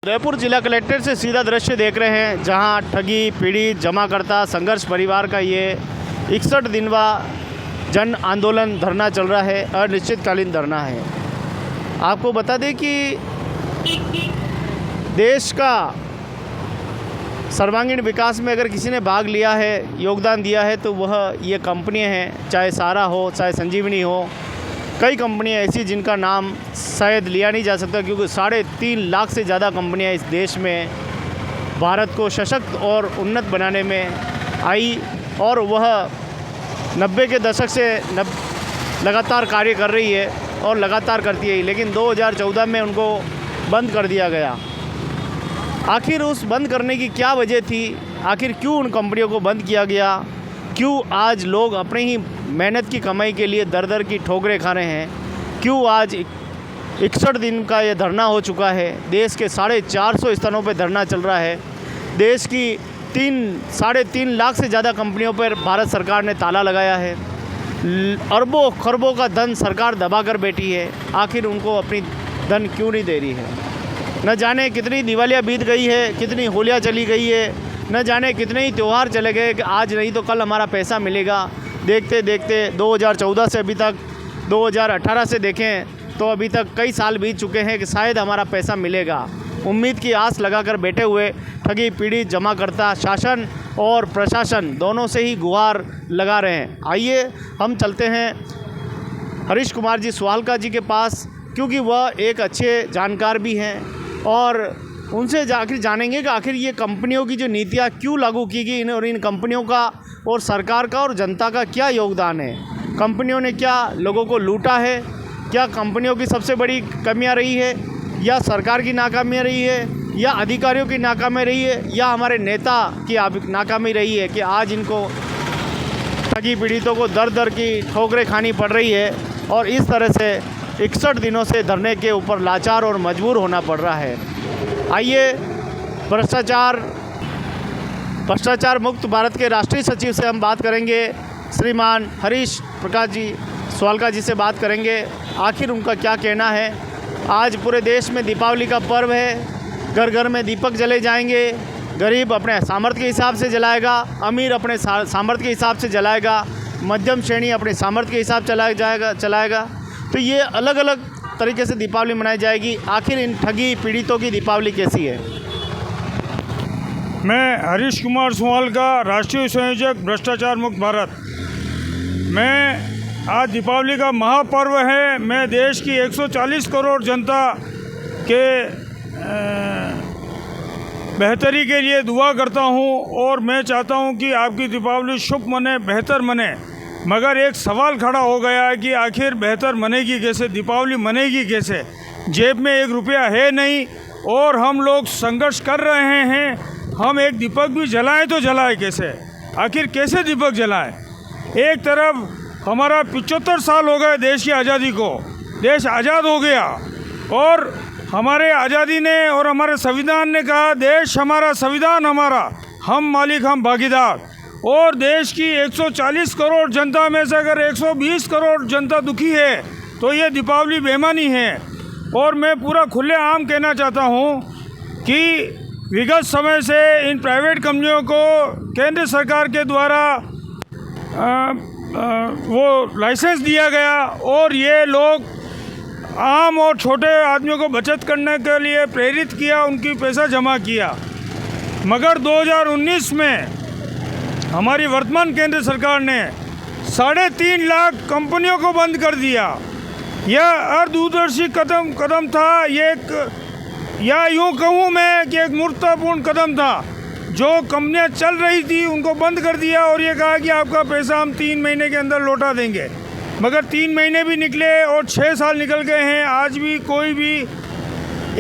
उदयपुर जिला कलेक्ट्रेट से सीधा दृश्य देख रहे हैं, जहां ठगी पीड़ित जमाकर्ता संघर्ष परिवार का ये 61 दिनवा जन आंदोलन धरना चल रहा है। अनिश्चितकालीन धरना है। आपको बता दें कि देश का सर्वांगीण विकास में अगर किसी ने भाग लिया है, योगदान दिया है, तो वह ये कंपनियां हैं, चाहे सारा हो, चाहे संजीवनी हो। कई कंपनियां ऐसी जिनका नाम शायद लिया नहीं जा सकता, क्योंकि 3.5 लाख से ज़्यादा कंपनियां इस देश में भारत को सशक्त और उन्नत बनाने में आई, और वह 90 के दशक से लगातार कार्य कर रही है और लगातार करती है। लेकिन 2014 में उनको बंद कर दिया गया। आखिर उस बंद करने की क्या वजह थी? आखिर क्यों उन कंपनियों को बंद किया गया? क्यों आज लोग अपनी ही मेहनत की कमाई के लिए दर दर की ठोकरें खा रहे हैं? क्यों आज 61 दिन का ये धरना हो चुका है? देश के 450 स्थानों पर धरना चल रहा है। देश की 3.5 लाख से ज़्यादा कंपनियों पर भारत सरकार ने ताला लगाया है। अरबों खरबों का धन सरकार दबा कर बैठी है। आखिर उनको अपनी धन क्यों नहीं दे रही है? न जाने कितनी दिवालियाँ बीत गई है, कितनी होलियाँ चली गई है, न जाने कितने ही त्यौहार चले गए कि आज नहीं तो कल हमारा पैसा मिलेगा। देखते देखते 2014 से अभी तक 2018 से देखें तो अभी तक कई साल बीत चुके हैं कि शायद हमारा पैसा मिलेगा। उम्मीद की आस लगाकर बैठे हुए ठगी पीड़ित जमाकर्ता शासन और प्रशासन दोनों से ही गुहार लगा रहे हैं। आइए हम चलते हैं हरीश कुमार जी स्वालका जी के पास, क्योंकि वह एक अच्छे जानकार भी हैं, और उनसे आखिर जानेंगे कि आखिर ये कंपनियों की जो नीतियाँ क्यों लागू की गई और इन कंपनियों का और सरकार का और जनता का क्या योगदान है। कंपनियों ने क्या लोगों को लूटा है? क्या कंपनियों की सबसे बड़ी कमियां रही है, या सरकार की नाकामी रही है, या अधिकारियों की नाकामी रही है, या हमारे नेता की नाकामी रही है कि आज इनको ठगी पीड़ितों को दर दर की ठोकरें खानी पड़ रही है और इस तरह से 61 दिनों से धरने के ऊपर लाचार और मजबूर होना पड़ रहा है। आइए भ्रष्टाचार मुक्त भारत के राष्ट्रीय सचिव से हम बात करेंगे। श्रीमान हरीश प्रकाश जी स्वालका जी से बात करेंगे। आखिर उनका क्या कहना है? आज पूरे देश में दीपावली का पर्व है। घर घर में दीपक जले जाएंगे। गरीब अपने सामर्थ्य के हिसाब से जलाएगा, अमीर अपने सामर्थ्य के हिसाब से जलाएगा, मध्यम श्रेणी अपने सामर्थ्य के हिसाब चलाएगा। तो ये अलग अलग तरीके से दीपावली मनाई जाएगी। आखिर इन ठगी पीड़ितों की दीपावली कैसी है? मैं हरीश कुमार स्वालका, राष्ट्रीय संयोजक भ्रष्टाचार मुक्त भारत। मैं आज दीपावली का महापर्व है। मैं देश की 140 करोड़ जनता के बेहतरी के लिए दुआ करता हूं, और मैं चाहता हूं कि आपकी दीपावली शुभ मने, बेहतर मने। मगर एक सवाल खड़ा हो गया है कि आखिर बेहतर मनेगी कैसे, दीपावली मनेगी कैसे? जेब में 1 रुपया है नहीं और हम लोग संघर्ष कर रहे हैं। हम एक दीपक भी जलाएं तो जलाएं कैसे? आखिर कैसे दीपक जलाएं? एक तरफ हमारा 75 साल हो गए देश की आज़ादी को, देश आज़ाद हो गया, और हमारे आज़ादी ने और हमारे संविधान ने कहा देश हमारा, संविधान हमारा, हम मालिक हम भागीदार। और देश की 140 करोड़ जनता में से अगर 120 करोड़ जनता दुखी है तो ये दीपावली बेईमानी है। और मैं पूरा खुलेआम कहना चाहता हूँ कि विगत समय से इन प्राइवेट कंपनियों को केंद्र सरकार के द्वारा वो लाइसेंस दिया गया, और ये लोग आम और छोटे आदमियों को बचत करने के लिए प्रेरित किया, उनकी पैसा जमा किया। मगर 2019 में हमारी वर्तमान केंद्र सरकार ने 3.5 लाख कंपनियों को बंद कर दिया। यह अदूरदर्शी कदम था, ये या यूँ कहूँ मैं कि एक मूर्खतापूर्ण कदम था। जो कंपनियां चल रही थी उनको बंद कर दिया और ये कहा कि आपका पैसा हम 3 महीने के अंदर लौटा देंगे। मगर 3 महीने भी निकले और 6 साल निकल गए हैं, आज भी कोई भी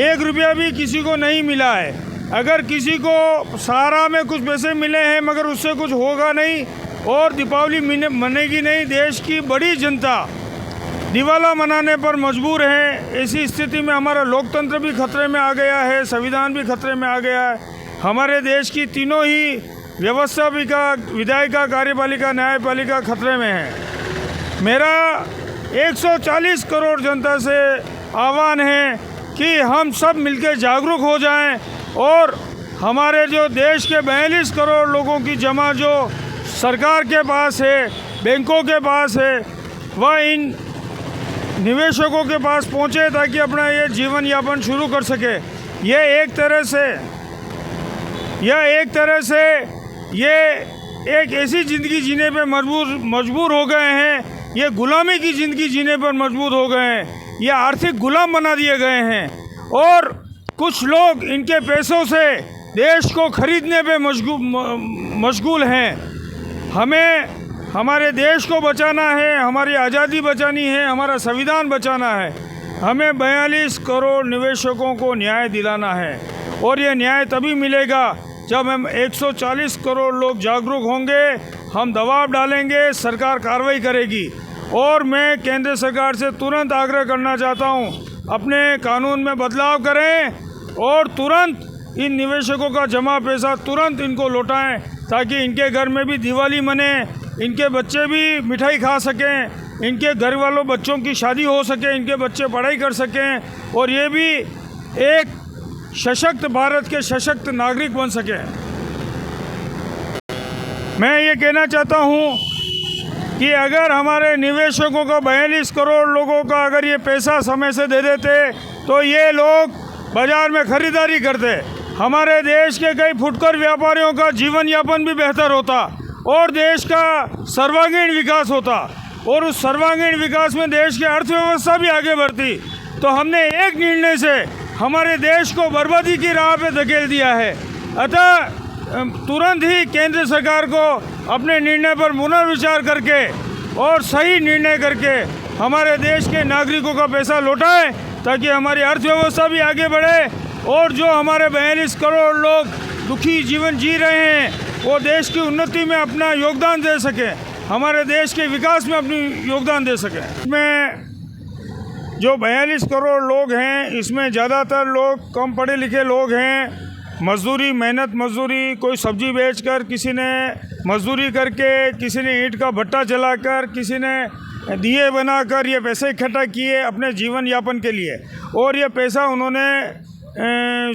1 रुपया भी किसी को नहीं मिला है। अगर किसी को सहारा में कुछ पैसे मिले हैं मगर उससे कुछ होगा नहीं और दीपावली मनेगी नहीं। देश की बड़ी जनता दिवाला मनाने पर मजबूर है। ऐसी स्थिति में हमारा लोकतंत्र भी खतरे में आ गया है, संविधान भी खतरे में आ गया है। हमारे देश की तीनों ही व्यवस्थापिका, विधायिका, कार्यपालिका, न्यायपालिका खतरे में है। मेरा 140 करोड़ जनता से आह्वान है कि हम सब मिलकर जागरूक हो जाएं और हमारे जो देश के 42 करोड़ लोगों की जमा जो सरकार के पास है, बैंकों के पास है, वह इन निवेशकों के पास पहुंचे ताकि अपना ये जीवन यापन शुरू कर सके। ये एक ऐसी ज़िंदगी जीने पे मजबूर हो गए हैं, ये गुलामी की ज़िंदगी जीने पर मजबूर हो गए हैं, ये आर्थिक गुलाम बना दिए गए हैं और कुछ लोग इनके पैसों से देश को खरीदने पे मशगूल हैं। हमें हमारे देश को बचाना है, हमारी आज़ादी बचानी है, हमारा संविधान बचाना है। हमें 42 करोड़ निवेशकों को न्याय दिलाना है और ये न्याय तभी मिलेगा जब हम 140 करोड़ लोग जागरूक होंगे, हम दबाव डालेंगे, सरकार कार्रवाई करेगी। और मैं केंद्र सरकार से तुरंत आग्रह करना चाहता हूँ, अपने कानून में बदलाव करें और तुरंत इन निवेशकों का जमा पैसा तुरंत इनको लौटाएं ताकि इनके घर में भी दिवाली मने, इनके बच्चे भी मिठाई खा सकें, इनके घर वालों बच्चों की शादी हो सके, इनके बच्चे पढ़ाई कर सकें और ये भी एक सशक्त भारत के सशक्त नागरिक बन सकें। मैं ये कहना चाहता हूँ कि अगर हमारे निवेशकों का 42 करोड़ लोगों का अगर ये पैसा समय से दे देते तो ये लोग बाज़ार में ख़रीदारी करते, हमारे देश के कई फुटकर व्यापारियों का जीवन यापन भी बेहतर होता और देश का सर्वांगीण विकास होता और उस सर्वांगीण विकास में देश की अर्थव्यवस्था भी आगे बढ़ती। तो हमने एक निर्णय से हमारे देश को बर्बादी की राह पे धकेल दिया है। अतः तुरंत ही केंद्र सरकार को अपने निर्णय पर पुनर्विचार करके और सही निर्णय करके हमारे देश के नागरिकों का पैसा लौटाएं ताकि हमारी अर्थव्यवस्था भी आगे बढ़े और जो हमारे 42 करोड़ लोग दुखी जीवन जी रहे हैं वो देश की उन्नति में अपना योगदान दे सकें, हमारे देश के विकास में अपनी योगदान दे सकें। इसमें जो 42 करोड़ लोग हैं इसमें ज़्यादातर लोग कम पढ़े लिखे लोग हैं, मजदूरी मेहनत मजदूरी, कोई सब्जी बेचकर, किसी ने मजदूरी करके, किसी ने ईंट का भट्टा जलाकर, किसी ने दिए बनाकर ये पैसे इकट्ठा किए अपने जीवन यापन के लिए और ये पैसा उन्होंने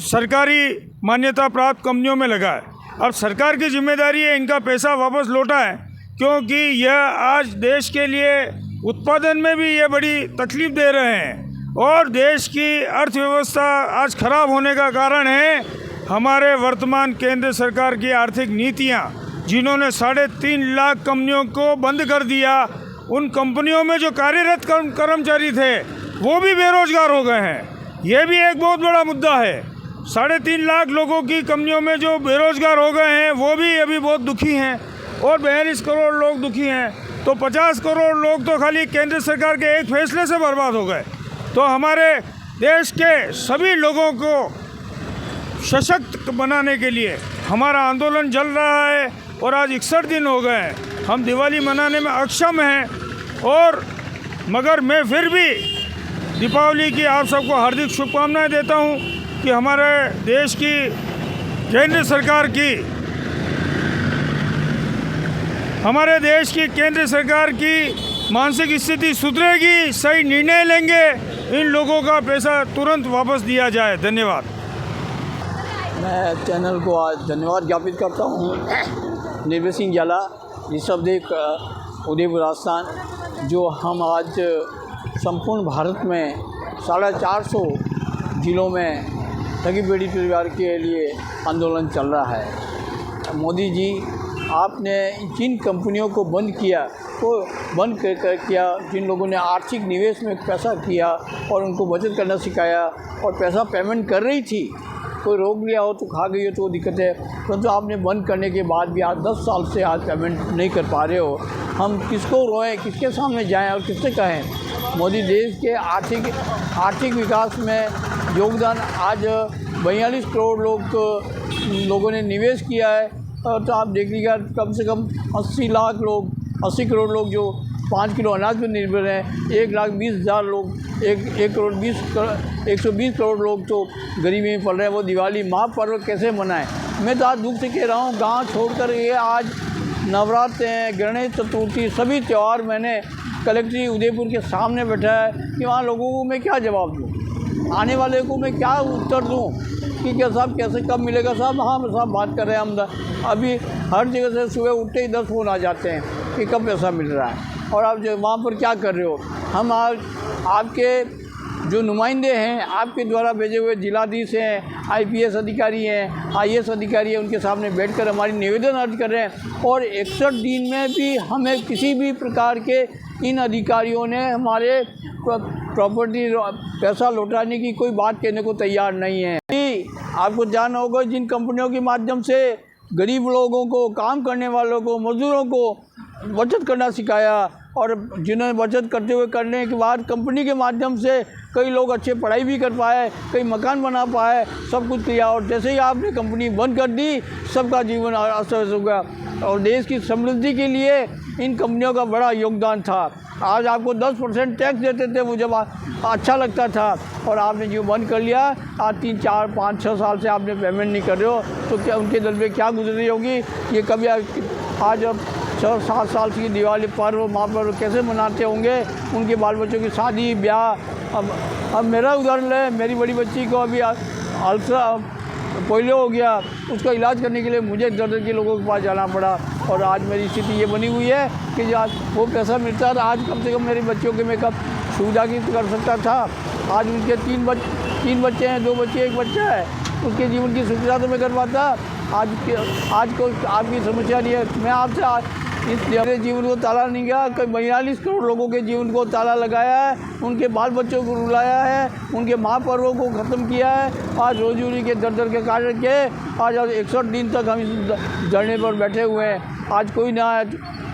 सरकारी मान्यता प्राप्त कंपनियों में लगाया। अब सरकार की जिम्मेदारी है इनका पैसा वापस लौटाए क्योंकि यह आज देश के लिए उत्पादन में भी ये बड़ी तकलीफ़ दे रहे हैं और देश की अर्थव्यवस्था आज ख़राब होने का कारण है हमारे वर्तमान केंद्र सरकार की आर्थिक नीतियाँ, जिन्होंने 3.5 लाख कंपनियों को बंद कर दिया। उन कंपनियों में जो कार्यरत कर्मचारी थे वो भी बेरोजगार हो गए हैं। ये भी एक बहुत बड़ा मुद्दा है। 3.5 लाख लोगों की कंपनियों में जो बेरोजगार हो गए हैं वो भी अभी बहुत दुखी हैं और 42 करोड़ लोग दुखी हैं। तो 50 करोड़ लोग तो खाली केंद्र सरकार के एक फैसले से बर्बाद हो गए। तो हमारे देश के सभी लोगों को सशक्त बनाने के लिए हमारा आंदोलन चल रहा है और आज 61 दिन हो गए हैं। हम दिवाली मनाने में अक्षम हैं और मगर मैं फिर भी दीपावली की आप सबको हार्दिक शुभकामनाएं देता हूं कि हमारे देश की केंद्र सरकार की केंद्र सरकार की मानसिक स्थिति सुधरेगी, सही निर्णय लेंगे, इन लोगों का पैसा तुरंत वापस दिया जाए। धन्यवाद। मैं चैनल को आज धन्यवाद ज्ञापित करता हूँ। निर्भय सिंह जाला, ऋषभदेव, उदयपुर राजस्थान। जो हम आज संपूर्ण भारत में 450 जिलों में ठगी बेड़ी परिवार के लिए आंदोलन चल रहा है। मोदी जी, आपने जिन कंपनियों को बंद किया को बंद कर किया, जिन लोगों ने आर्थिक निवेश में पैसा किया और उनको बचत करना सिखाया और पैसा पेमेंट कर रही थी, कोई रोक लिया हो तो खा गई हो तो वो दिक्कत है, परंतु आपने बंद करने के बाद भी आज 10 साल से आज पेमेंट नहीं कर पा रहे हो। हम किसको रोएं, किसके सामने जाएं और किससे कहें? मोदी देश के आर्थिक विकास में योगदान आज 42 करोड़ लोगों ने निवेश किया है। तो आप देख लीजिएगा कम से कम 80 करोड़ लोग जो 5 किलो अनाज पर निर्भर हैं, 1,20,000 लोग, 120 करोड़ लोग तो गरीबी में पड़ रहे हैं। वो दिवाली महापर्व कैसे मनाएं? मैं तो आज दुख से कह रहा हूँ, गांव छोड़कर ये आज नवरात्र हैं, गणेश चतुर्थी, सभी त्यौहार मैंने कलेक्ट्री उदयपुर के सामने बैठा है कि वहाँ लोगों को मैं क्या जवाब दूँ। आने वाले को मैं क्या उत्तर दूं कि क्या साहब कैसे कब मिलेगा साहब। हाँ साहब बात कर रहे हैं हम अभी हर जगह से सुबह उठते ही 10 फ़ोन आ जाते हैं कि कब पैसा मिल रहा है और आप जो वहाँ पर क्या कर रहे हो। हम आज आपके जो नुमाइंदे हैं आपके द्वारा भेजे हुए जिलाधीश हैं, IPS अधिकारी हैं, IAS अधिकारी हैं, उनके सामने बैठकर हमारी निवेदन अर्ज कर रहे हैं और 61 दिन में भी हमें किसी भी प्रकार के इन अधिकारियों ने हमारे प्रॉपर्टी पैसा लौटाने की कोई बात कहने को तैयार नहीं है। आपको जानना होगा जिन कंपनियों के माध्यम से गरीब लोगों को, काम करने वालों को, मजदूरों को बचत करना सिखाया और जिन्होंने बचत करते हुए करने के बाद कंपनी के माध्यम से कई लोग अच्छे पढ़ाई भी कर पाए, कई मकान बना पाए, सब कुछ किया और जैसे ही आपने कंपनी बंद कर दी सबका जीवन अस्त व्यस्त हो गया और देश की समृद्धि के लिए इन कंपनियों का बड़ा योगदान था। आज आपको 10% टैक्स देते थे, मुझे अच्छा लगता था और आपने जो बंद कर लिया, आज 3, 4, 5, 6 साल से आपने पेमेंट नहीं कर रहे हो तो क्या उनके दिल में क्या गुजर रही होगी। ये कभी आज 6-7 साल की दिवाली पर्व महापर्व कैसे मनाते होंगे, उनके बाल बच्चों की शादी ब्याह। अब मेरा उदाहरण है, मेरी बड़ी बच्ची को अभी अल्सर पोलियो हो गया, उसका इलाज करने के लिए मुझे दर्द के लोगों के पास जाना पड़ा और आज मेरी स्थिति ये बनी हुई है कि आज वो पैसा मिलता था, आज कम से कम मेरे बच्चों के मैं कब सुविधा की कर सकता था। आज उनके 3 बच्चे हैं, 2 बच्चे 1 बच्चा है, उसके जीवन की सुविधा तो मैं कर पाता। आज को आपकी समस्या नहीं है। मैं आपसे इस जीवन को ताला नहीं गया, कई 42 करोड़ लोगों के जीवन को ताला लगाया है, उनके बाल बच्चों को रुलाया है, उनके महापर्वों को ख़त्म किया है। आज रोजी के दर के कारण के आज 61 दिन तक हम इस धरने पर बैठे हुए हैं। आज कोई ना,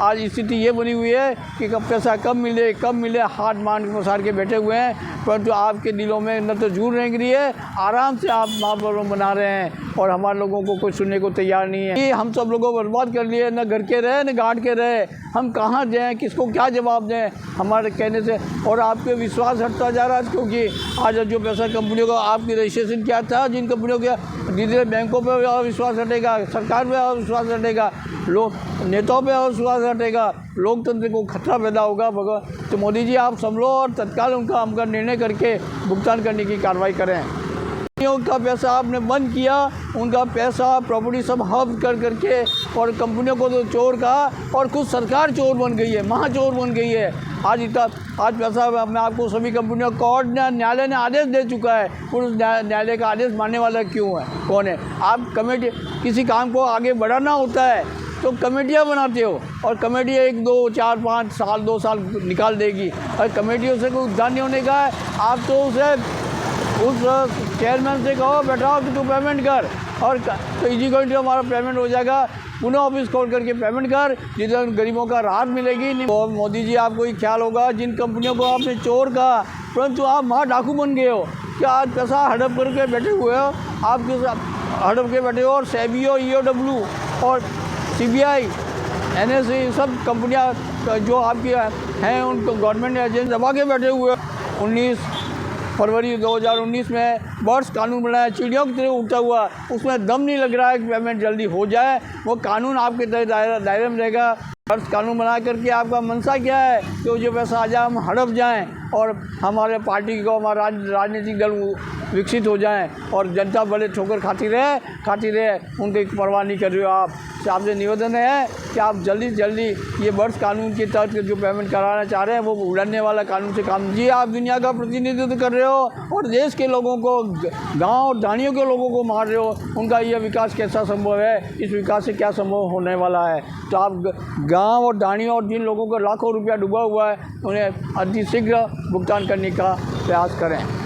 आज स्थिति ये बनी हुई है कि कब पैसा कब मिले हाथ मान के पसार के बैठे हुए हैं, परंतु आपके दिलों में न तो झूठ नहीं गिरी है, आराम से आप महापर्व मना रहे हैं और हमारे लोगों को कोई सुनने को तैयार नहीं है। हम सब लोगों को बर्बाद कर लिए, न घर के रहे न घाट के रहे, हम कहाँ जाएँ, किसको क्या जवाब दें हमारे कहने से। और आपके विश्वास हटता जा रहा है क्योंकि आज जो पैसा कंपनियों का आपकी रजिस्ट्रेशन क्या था, जिन कंपनियों का धीरे धीरे बैंकों पर अविश्वास हटेगा, सरकार पर अविश्वास हटेगा, लोग नेताओं पे अविश्वास हटेगा, लोकतंत्र को खतरा पैदा होगा। भगवान तो मोदी जी आप संभलो और तत्काल उनका निर्णय करके भुगतान करने की कार्रवाई करें। कंपनियों का पैसा आपने बंद किया, उनका पैसा प्रॉपर्टी सब हब करके और कंपनियों को तो चोर कहा और खुद सरकार चोर बन गई है, महाचोर बन गई है। आज पैसा मैं आपको सभी कंपनियों कोर्ट ने न्यायालय ने आदेश दे चुका है, और उस न्यायालय का आदेश मानने वाला क्यों है, कौन है। आप कमेटी किसी काम को आगे बढ़ाना होता है तो कमेटियाँ बनाते हो और कमेटी 1, 2, 4, 5 साल 2 साल निकाल देगी और कमेटियों से कोई उद्धार नहीं होने का है। आप तो उस चेयरमैन से कहो बैठाओ कि तू पेमेंट कर और तो इजी गोइंग हमारा पेमेंट हो जाएगा, पुनः ऑफिस खोल करके पेमेंट कर, जिससे गरीबों का राहत मिलेगी। नहीं और मोदी जी आपको ही ख्याल होगा, जिन कंपनियों को आपने चोर कहा परंतु आप वहाँ डाकू बन गए हो, क्या आज पैसा हड़प करके बैठे हुए हो, आपके हड़प के बैठे हो और सेबीओ, EOW और CBI, NSE सब कंपनियां जो आपकी हैं उनको गवर्नमेंट एजेंट दबा के बैठे हुए। 19 फरवरी 2019 में बर्ड्स कानून बनाया, चिड़ियों की तरह उड़ता हुआ, उसमें दम नहीं लग रहा है कि पेमेंट जल्दी हो जाए। वो कानून आपके दायरे में रहेगा। बर्ड्स कानून बना करके आपका मनसा क्या है कि वो जो पैसा आ जाए हम हड़प जाएँ और हमारे पार्टी को, हमारा राजनीतिक दल विकसित हो जाएं और जनता बड़े ठोकर खाती रहे, उनकी परवाह नहीं कर रहे हो आप। आपसे निवेदन है कि आप जल्दी से जल्दी ये बर्ड्स कानून के तहत जो पेमेंट कराना चाह रहे हैं वो उड़ाने वाला कानून से काम जी। आप दुनिया का प्रतिनिधित्व कर रहे हो और देश के लोगों को, गांव और ढाणियों के लोगों को मार रहे हो, उनका यह विकास कैसा संभव है, इस विकास से क्या संभव होने वाला है। तो आप गाँव और ढाणियों और जिन लोगों को लाखों रुपया डूबा हुआ है उन्हें अति शीघ्र भुगतान करने का प्रयास करें।